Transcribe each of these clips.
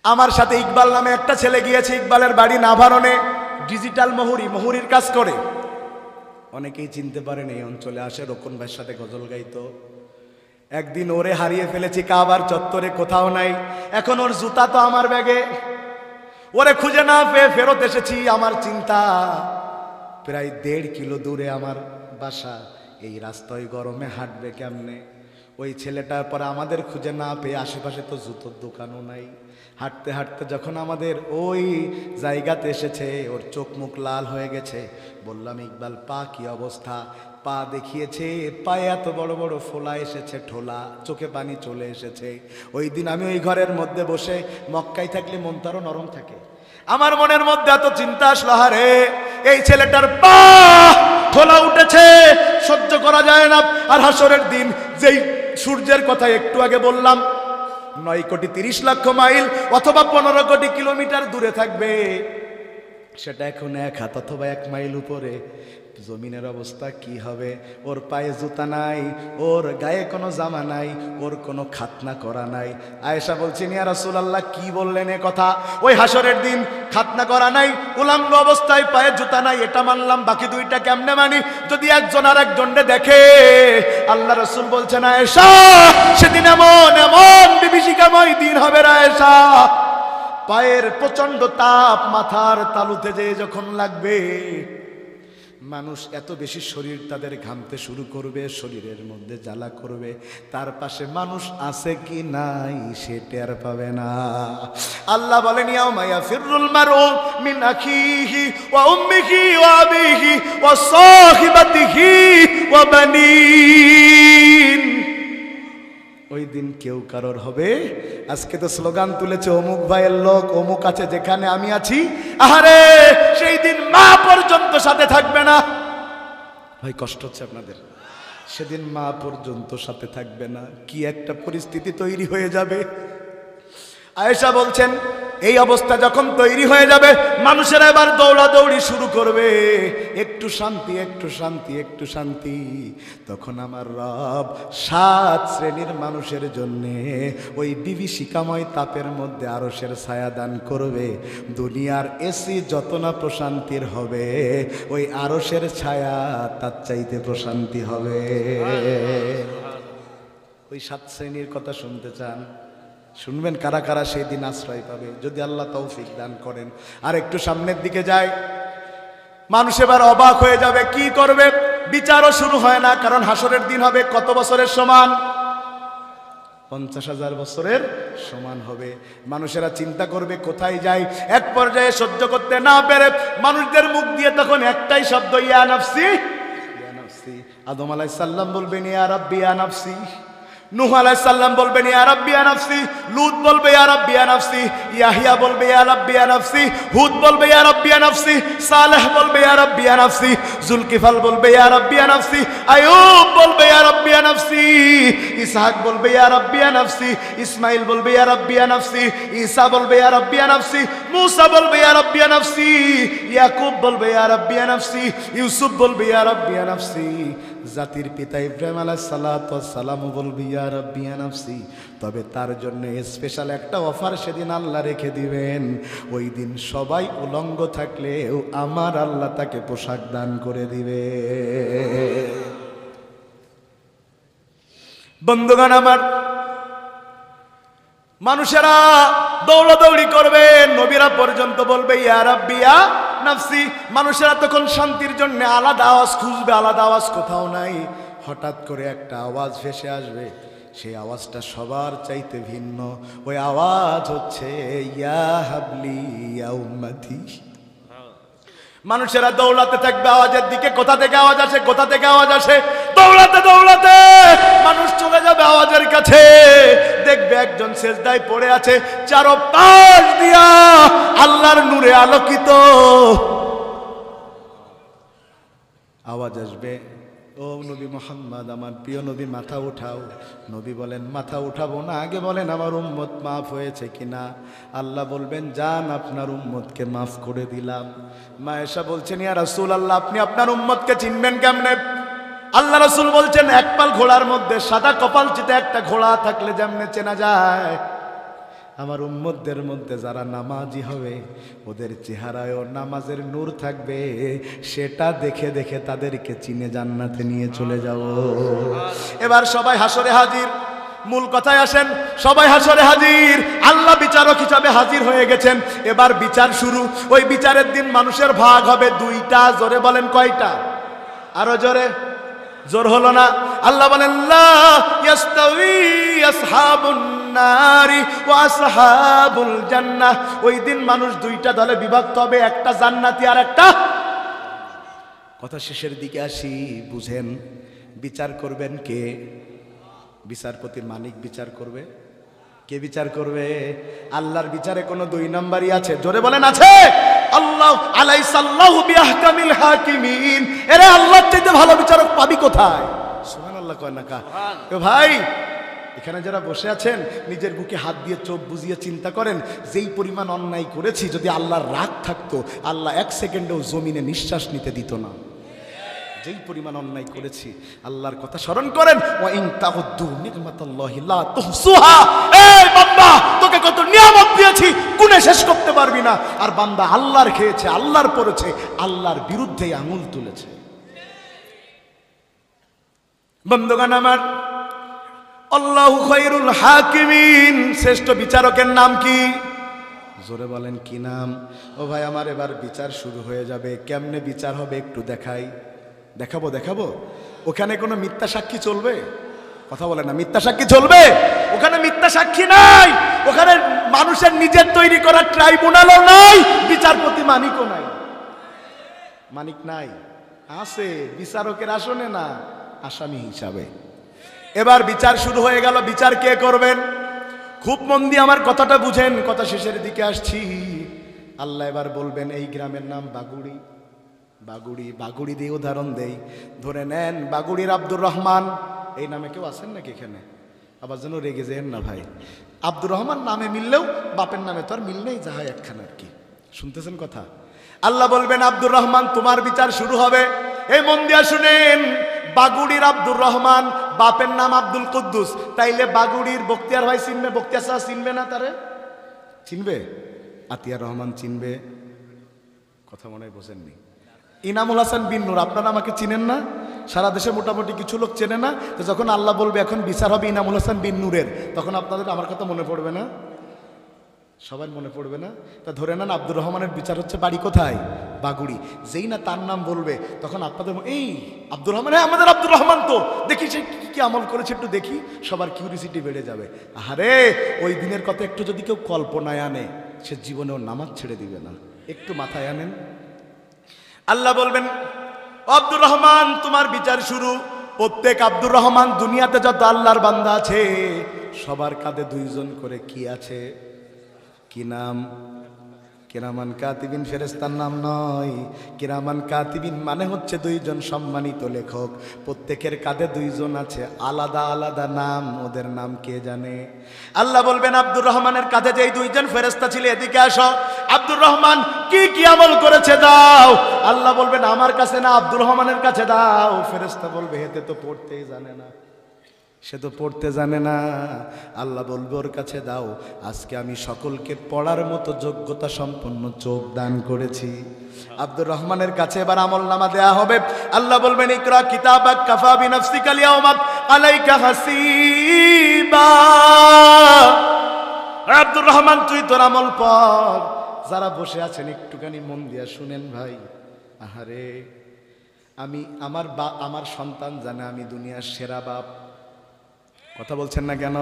আমার সাথে ইকবাল নামে একটা ছেলে গিয়েছে। ইকবালের বাড়ি নাভারণে, ডিজিটাল মুহুরির কাজ করে। অনেকেই চিনতে পারেন এই অঞ্চলে আসে, রোকন ভাইয়ের সাথে গজল গাইতো। একদিন ওরে হারিয়ে ফেলেছি কাবার চত্বরে, কোথাও নাই। এখন ওর জুতা তো আমার ব্যাগে। ওরে খুঁজে না পেয়ে ফেরত এসেছি। আমার চিন্তা, প্রায় 1.5 কিলো দূরে আমার বাসা, এই রাস্তায় গরমে হাঁটবে কেমনে? ওই ছেলেটার পরে আমাদের খুঁজে না পেয়ে, আশেপাশে তো জুতোর দোকানও নাই। হাঁটতে হাঁটতে যখন আমাদের ওই জায়গাতে এসেছে, ওর চোখ মুখ লাল হয়ে গেছে। বললাম, ইকবাল পা কি অবস্থা? পা দেখিয়েছে, পায়ে এত বড় বড় ফোলা এসেছে, ঠোলা, চোখে পানি চলে এসেছে। ওই দিন আমি ওই ঘরের মধ্যে বসে, মক্কায় থাকলে মনটা আরো নরম থাকে, আমার মনের মধ্যে এত চিন্তা আসলো, হারে এই ছেলেটার পা ফোলা উঠেছে, সহ্য করা যায় না। আর হাসরের দিন, যেই সূর্যের কথা একটু আগে বললাম, 9,30,00,000 মাইল অথবা 15 কোটি কিলোমিটার দূরে থাকবে, সেটা এখন 1 হাত অথবা 1 মাইল উপরে। জমিনের অবস্থা কি হবে? ওর পায়ে জুতা নাই, ওর গায়ে কোনো জামা নাই, ওর কোনো খাতনা করা নাই। আয়েশা বলছেন, ইয়া রাসূলুল্লাহ, কি বললেন এ কথা? ওই হাসরের দিন খাতনা করা নাই, উলঙ্গ অবস্থায় পায়ে জুতা নাই, এটা মানলাম, বাকি 2টা কেমনে মানি? যদি একজন আর একজনকে দেখে। আল্লাহ রাসূল বলছেন, আয়েশা, সেদিন এমন এমন বিভীষিকাময় দিন হবে আয়েশা, পায়ের প্রচন্ড তাপ মাথার তালুতে যে যখন লাগবে, মানুষ এত বেশি শরীর তাদের ঘামতে শুরু করবে, শরীরের মধ্যে জ্বালা করবে, তার পাশে মানুষ আছে কি নাই সে টের পাবে না। আল্লাহ বলেন, ইয়াউমা ইয়াফিরুল মারউ মিন আখিহি ওয়া উম্মিহি ওয়া আবিহি ওয়া সাহিবাতিহি ওয়া বানিন। ওই দিন কেউ কারোর হবে। আজকে তো স্লোগান তুলেছে, অমুক ভাইয়ের লোক, অমুক আছে যেখানে আমি আছি। আহারে, সেই দিন মা পর্যন্ত সাথে থাকবে না। ভাই কষ্ট হচ্ছে আপনাদের? সেদিন মা পর্যন্ত সাথে থাকবে না। কি একটা পরিস্থিতি তৈরি হয়ে যাবে। আয়েশা বলছেন, এই অবস্থা যখন তৈরি হয়ে যাবে, মানুষেরা এবার দৌড়াদৌড়ি শুরু করবে, একটু শান্তি, একটু শান্তি, একটু শান্তি। তখন আমার রব 7 শ্রেণীর মানুষের জন্যে ওই বিভীষিকাময় তাপের মধ্যে আরশের ছায়া দান করবে। দুনিয়ার এসি যত না প্রশান্তির হবে, ওই আরশের ছায়া তার চাইতে প্রশান্তি হবে। ওই 7 শ্রেণীর কথা শুনতে চান? শুনবেন কারা কারা সেই দিন আশ্রয় পাবে, যদি আল্লাহ তৌফিক দান করেন। আর একটু সামনের দিকে যায়, মানুষ এবার অবাক হয়ে যাবে, কি করবে? বিচারও শুরু হয় না, কারণ হাসরের দিন হবে কত বছরের সমান? 50,000 বছরের সমান হবে। মানুষেরা চিন্তা করবে কোথায় যায়। এক পর্যায়ে সহ্য করতে না পেরে মানুষদের মুখ দিয়ে তখন একটাই শব্দ, ইয়া নাফসি, ইয়া নাফসি। আদম আলাইহিস সালাম বলবেন, ইয়া রাব্বি ইয়া নাফসি। নূহ আলাইহিস সালাম বলবেন, ইয়া রাব্বি ইয়া নাফসি। লূত বলবে, ইয়া রাব্বি ইয়া নাফসি। ইয়াহিয়া বলবে, ইয়া রাব্বি ইয়া নাফসি। হুদ বলবে, ইয়া রাব্বি ইয়া নাফসি। সালেহ বলবে, ইয়া রাব্বি ইয়া নাফসি। জুলকিফল বলবে, ইয়া রাব্বি ইয়া নাফসি। আইয়ুব বলবে, ইয়া রাব্বি ইয়া নাফসি। ইসহাক বলবে, ইয়া রাব্বি ইয়া নাফসি। ইসমাইল বলবে, ইয়া রাব্বি ইয়া নাফসি। ঈসা বলবে, ইয়া রাব্বি ইয়া নাফসি। মূসা বলবে, ইয়া রাব্বি ইয়া নাফসি। ইয়াকুব বলবে, ইয়া রাব্বি ইয়া নাফসি। ইউসুফ বলবে, ইয়া রাব্বি ইয়া নাফসি। জাতির পিতা ইব্রাহিম আলাইহিস সালাতু ওয়াস সালাম বলবে, ইয়া রাব্বি ইয়া নাফসি। তবে তার জন্য স্পেশাল একটা অফার সেদিন আল্লাহ রেখে দিবেন। ওই দিন সবাই উলঙ্গ থাকলেও আমার আল্লাহ তাকে পোশাক দান করে দিবে। বন্ধুগণ আমার, মানুষেরা দৌড়াদৌড়ি করবে, নবীরা পর্যন্ত বলবে, ইয়া রাব্বি ইয়া নাফসি। মানুষেরা তখন শান্তির জন্য আলাদা আওয়াজ খুঁজবে, আলাদা আওয়াজ কোথাও নাই। হঠাৎ করে একটা আওয়াজ ভেসে আসবে, সেই আওয়াজটা সবার চাইতে ভিন্ন। ওই আওয়াজ হচ্ছে, ইয়া হাবলি ইয়া উম্মতি। মানুষেরা দৌড়াতে থাকবে আওয়াজের দিকে। কোথা থেকে আওয়াজ আসে, কোথা থেকে আওয়াজ আসে? দৌড়াতে দৌড়াতে মানুষ চলে যাবে আওয়াজের কাছে, দেখবে একজন সেজদায় পড়ে আছে, চারপাশ দিয়া আল্লাহর নূরে আলোকিত। আওয়াজ আসবে, ও নবী মুহাম্মদ, আমার প্রিয় নবী, মাথা উঠাও। নবী বলেন, মাথা উঠাবো না, আগে বলেন আমার উম্মত মাফ হয়েছে কিনা। আল্লাহ বলবেন, যান, আপনার উম্মতকে মাফ করে দিলাম। মা আয়েশা বলছেন, ইয়া রাসূলুল্লাহ, আপনি আপনার উম্মতকে চিনবেন কেমনে? আল্লাহ রাসূল বলছেন, একপাল ঘোড়ার মধ্যে সাদা কপাল চিতে একটা ঘোড়া থাকলে যেমনে চেনা যায়, আমার উম্মতদের মধ্যে যারা নামাজি হবে ওদের চেহারায়ও নামাজের নূর থাকবে, সেটা দেখে দেখে তাদেরকে চিনে জান্নাতে নিয়ে চলে যাব। এবার সবাই হাসরে হাজির। মূল কথায় আসেন, সবাই হাসরে হাজির। আল্লাহ বিচারক হিসাবে হাজির হয়ে গেছেন। এবার বিচার শুরু। ওই বিচারের দিন মানুষের ভাগ হবে দুইটা। জোরে বলেন কয়টা? আরো জোরে। জোর হলো না। আল্লাহ বলেন লা ইয়াস্তাউই আসহাবুন নারি ওয়া আসহাবুল জান্নাহ। ওই দিন মানুষ দুইটা দলে বিভক্ত হবে, একটা জান্নাতি আর একটা। কথা শেষের দিকে আসি, বুঝেন বিচার করবেন কে? বিচারপতির মালিক বিচার করবে। কে বিচার করবে? আল্লাহর বিচারে কোনো দুই নাম্বারই আছে? জোরে বলেন আছে? আল্লাহ আলাইসাল্লাহু বিআহকামিল হাকিমিন। এরে আল্লাহর চাইতে ভালো বিচারক পাবি কোথায়? সুবহানাল্লাহ কয় না কা? এ ভাই, এখানে যারা বসে আছেন নিজের বুকে হাত দিয়ে চোখ বুজিয়ে চিন্তা করেন, যেই পরিমাণ অন্যায় করেছি যদি আল্লাহর রাগ থাকতো, আল্লাহ এক সেকেন্ডেও জমিনে নিঃশ্বাস নিতে দিত না। যেই পরিমাণ অন্যায় করেছি, আল্লাহর কথা স্মরণ করেন। ওয়া ইন তাউদ্দু নি'মাতাল্লাহি লা তুহসুহা। এই বান্দা, তোকে কত নিয়ামত দিয়েছি, গুণে শেষ করতে পারবি না। আর বান্দা আল্লাহর খেয়েছে, আল্লাহর পড়েছে, আল্লাহর বিরুদ্ধে আঙুল তুলেছে। বন্ধুগণ আমার, আল্লাহু খায়রুল হাকিমিন, শ্রেষ্ঠ বিচারকের নাম কি? জোরে বলেন কি নাম? ও ভাই আমার, এবার বিচার শুরু হয়ে যাবে। কেমনে বিচার হবে একটু দেখাই। দেখাবো। ওখানে কোনো মিথ্যা সাক্ষী চলবে? কথা বলে না, মিথ্যা সাক্ষী চলবে? ওখানে মিথ্যা সাক্ষী নাই। ওখানে মানুষের নিজের তৈরি করা ট্রাইব্যুনালও নাই, বিচারপতি মানিকও নাই। মানিক নাই, আছে বিচারকের আসনে না, আসামি হিসাবে। এবার বিচার শুরু হয়ে গেল। বিচার কে করবেন? খুব মন দিয়ে আমার কথাটা বুঝেন, কথা শেষের দিকে আসছি। আল্লাহ এবার বলবেন এই গ্রামের নাম বাগুড়ি। বাগুড়ি দিয়ে উদাহরণ দেই। ধরে নেন বাগুড়ির আব্দুর রহমান। এই নামে কেউ আছেন নাকি এখানে? আবার যেন রেগে যেন না ভাই। আব্দুর রহমান নামে মিললেও বাপের নামে তো আর মিল নেই, যাহা একখানা আর কি। শুনতেছেন কথা? আল্লাহ বলবেন আব্দুর রহমান তোমার বিচার শুরু হবে। এই মন দিয়া শুনেন, বাগুড়ির আব্দুর রহমান, বাপের নাম আব্দুল কুদ্দুস। তাইলে বাগুড়ির বখতিয়ার ভাই চিনবে? বখতিয়ার সাহা চিনবে না? তারে চিনবে? আতিয়ার রহমান চিনবে? কথা মনে হয় বোঝেননি। ইনামুল হাসান বিন নূর, আপনারা আমাকে চিনেন না? সারা দেশে মোটামুটি কিছু লোক চেনে না। তো যখন আল্লাহ বলবে এখন বিচার হবে ইনামুল হাসান বিন নূরের, তখন আপনাদের আমার কথা মনে পড়বে না? সবার মনে পড়বে না? তা ধরে নেন আব্দুর রহমানের বিচার হচ্ছে বাড়ি কোথায়? বাগুড়ি। যেই না তার নাম বলবে, তখন আপনাদের এই আব্দুর রহমান, হ্যাঁ আমাদের আব্দুর রহমান তো, দেখি সে কি আমল করেছে একটু দেখি। সবার কিউরিসিটি বেড়ে যাবে। আরে ওই দিনের কথা একটু যদি কেউ কল্পনায় আনে, সে জীবনেও নামাজ ছেড়ে দিবে না। একটু মাথায় আনেন। আল্লাহ বলবেন আব্দুর রহমান তোমার বিচার শুরু। প্রত্যেক আব্দুর রহমান দুনিয়াতে যত আল্লাহর বান্দা আছে, সবার কাঁধে দুইজন করে কি আছে? কি নাম? কিরামান কাতিবিন। ফেরেশতার নাম নয়। কিরামান কাতিবিন মানে হচ্ছে দুইজন সম্মানিত লেখক। প্রত্যেকের কাঁধে দুইজন আছে, আলাদা আলাদা নাম। ওদের নাম কে জানে? আল্লাহ বলবেন আব্দুর রহমানের কাঁধে যেই দুইজন ফেরেশতা ছিল, এদিকে আসো। আব্দুর রহমান কি কি আমল করেছে দাও। আল্লাহ বলবেন আমার কাছে না, আব্দুর রহমানের কাছে দাও। ফেরেশতা বলবে হেতে তো পড়তেই জানে না, সে তো পড়তে জানে না। আল্লাহ বলবে ওর কাছে দাও। আজকে আমি সকলকে পড়ার মতো যোগ্যতা সম্পন্ন চোখ দান করেছি। আব্দুর রহমানের কাছে এবার আমল নামা দেয়া হবে। আল্লাহ বলবেন ইকরা কিতাবাক কাফা বিনাফসিকা আল-ইয়াওমা আলাইকা হাসিবা। আব্দুর রহমান তুই তোর আমল পড়। যারা বসে আছেন একটুখানি মন দিয়া শুনেন ভাই। আহারে, আমি আমার সন্তান জানে আমি দুনিয়ার সেরা বাপ। কথা বলছেন না কেন?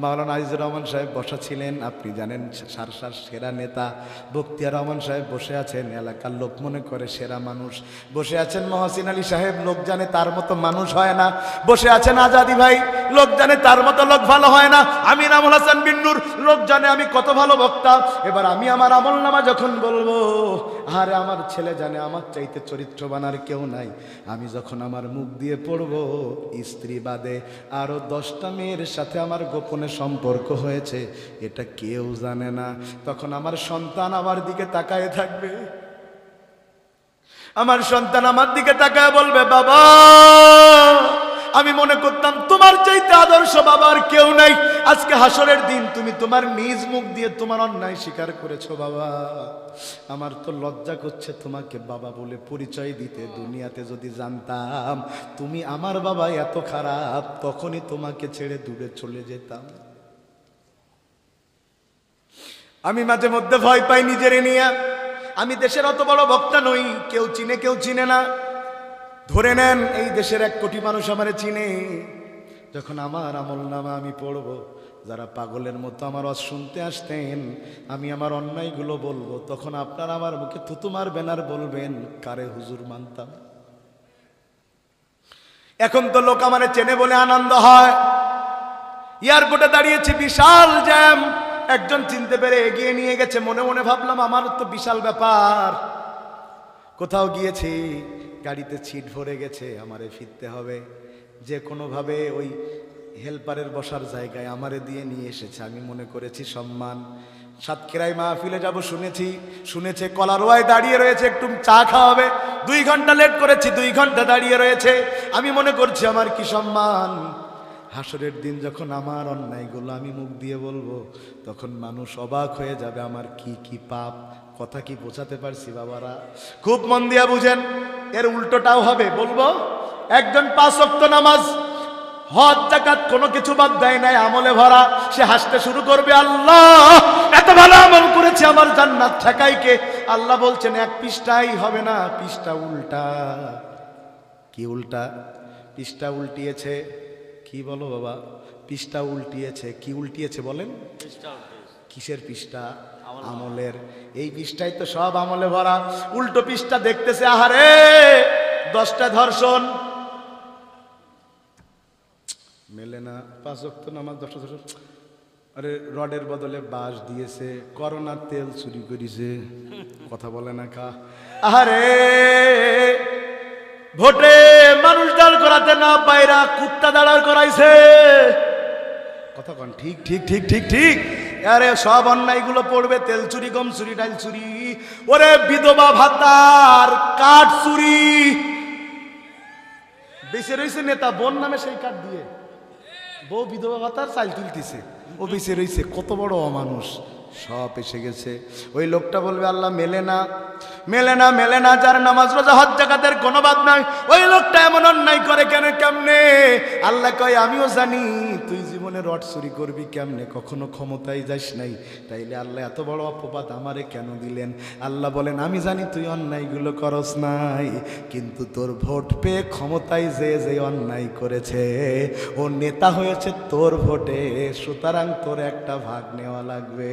মাওলানা আজিজুর রহমান সাহেব বসা ছিলেন, আপনি জানেন সারসার সেরা নেতা। বখতিয়ার রহমান সাহেব বসে আছেন, এলাকার লোক মনে করে সেরা মানুষ। বসে আছেন মহসিন আলী সাহেব, লোক জানে তার মতো মানুষ হয় না। বসে আছেন আজাদি ভাই, লোক জানে তার মতো লোক ভালো হয় না। আমি ইনামুল হাসান বিন নূর, লোক জানে আমি কত ভালো বক্তা। এবার আমি আমার আমল নামা যখন বলবো, আরে আমার ছেলে জানে আমার চাইতে চরিত্রবান আর কেউ নাই। আমি যখন আমার মুখ দিয়ে পড়বো, স্ত্রী বাদে আরো 10টা মেয়ের সাথে আমার গোপনে সম্পর্ক হয়েছে, এটা কেউ জানে না। তখন আমার সন্তান আমার দিকে তাকায় থাকবে। আমার সন্তান আমার দিকে তাকায় বলবে বাবা আমি মনে করতাম তোমার চাইতে আদর্শ বাবার কেউ নাই। আজকে হাসরের দিন তুমি তোমার নিজ মুখ দিয়ে তোমার অন্যায় স্বীকার করেছো বাবা। আমার তো লজ্জা করছে তোমাকে বাবা বলে পরিচয় দিতে। দুনিয়াতে যদি জানতাম তুমি আমার বাবা এত খারাপ, তখনই তোমাকে ছেড়ে দূরে চলে যেতাম। আমি মাঝে মধ্যে ভয় পাই নিজেরে নিয়ে। আমি দেশের অত বড় বক্তা নই, কেউ চিনে কেউ চিনে না। ধরে নেন এই দেশের 1 কোটি মানুষ আমারে চিনে। যখন আমার আমলনামা আমি পড়ব, যারা পাগলের মতো আমার ওয়াজ শুনতে আসতেন, আমি আমার অন্যায়গুলো বলবো, তখন আপনারা আমার মুখে থুতু মারবেন আর বলবেন কারে হুজুর মানতাম। এখন তো লোক আমারে চেনে বলে আনন্দ হয়। এয়ারপোর্টে দাঁড়িয়েছি, বিশাল জ্যাম। একজন চিনতে পেরে এগিয়ে নিয়ে গেছে। মনে মনে ভাবলাম আমার তো বিশাল ব্যাপার। কোথাও গিয়েছি, গাড়িতে সিট ভরে গেছে, আমারে ফিরতে হবে। যে কোনোভাবে ওই হেল্পারের বসার জায়গায় আমারে দিয়ে নিয়ে এসেছে। আমি মনে করেছি সম্মান। সাতক্ষীরায় মাহফিলে যাব শুনেছে কলারোয়ায় দাঁড়িয়ে রয়েছে, একটু চা খাওয়াবে। 2 ঘন্টা লেট করেছি, 2 ঘন্টা দাঁড়িয়ে রয়েছে। আমি মনে করছি আমার কি সম্মান। হাসরের দিন যখন আমার অন্যায়গুলো আমি মুখ দিয়ে বলবো, তখন মানুষ অবাক হয়ে যাবে আমার কি কি পাপ। কথা কি বোঝাতে পারছি বাবারা? খুব মন দিয়া বুঝেন। এর উল্টোটাও হবে, বলবো। একজন 5 ওয়াক্ত নামাজ, হজ, যাকাত কোনো কিছু বাদ দেয় নাই, আমলে ভরা। সে হাসতে শুরু করবে, আল্লাহ এত ভালো আমল করেছে, আমার জান্নাত ঠেকাই কে? আল্লাহ বলছেন 1 পৃষ্ঠাই হবে না, পৃষ্ঠা উল্টা। কি উল্টা? পৃষ্ঠা উল্টিয়েছে। কি বলো বাবা? পৃষ্ঠা উল্টিয়েছে। কি উল্টিয়েছে বলেন? কিসের পৃষ্ঠা? আমলের। এই পৃষ্ঠাই তো সব আমলে ভরা। উল্টো পৃষ্ঠা দেখতেছে, আহারে 10টা ধর্ষণ মেলে না, 5 ওয়াক্ত নামাজ 10টা ধর্ষণ। আরে রডের বদলে বাঁশ দিয়েছে, করোনার তেল চুরি করেছে। কথা বলে না কা? আহারে ভোটে মানুষ দাঁড় করাতে না পায়রা কুত্তা দাঁড়ার করাইছে। কথা কন? ঠিক ঠিক ঠিক ঠিক ঠিক। আরে সব অন্যায়গুলো পড়বে। তেল চুরি, গম চুরি, ডাল চুরি। ওরে বিধবা ভাতার কাঠ চুরি। বেঁচে রয়েছে নেতা বোন নামে সেই কাঠ দিয়ে। বউ বিধবা ভাতার চাল তুলতেছে, ও বেঁচে রয়েছে। কত বড় অমানুষ। সব এসে গেছে। ওই লোকটা বলবে আল্লাহ মেলে না, মেলে না, মেলে না। যার নামাজ রোজা হজ যাকাতের কোনো বাদ নাই, ওই লোকটা এমন অন্যায় করে কেন, কেমনে? আল্লাহ কয় আমিও জানি তুই জীবনে রড চুরি করবি কেমনে, কখনো ক্ষমতায় যাস নাই, তাইলে আল্লাহ এত বড় অপবাদ আমারে কেন দিলেন? আল্লাহ বলেন আমি জানি তুই অন্যায়গুলো করস নাই, কিন্তু তোর ভোট পেয়ে ক্ষমতায় যে অন্যায় করেছে ও নেতা হয়েছে তোর ভোটে, সুতরাং তোর একটা ভাগ নেওয়া লাগবে।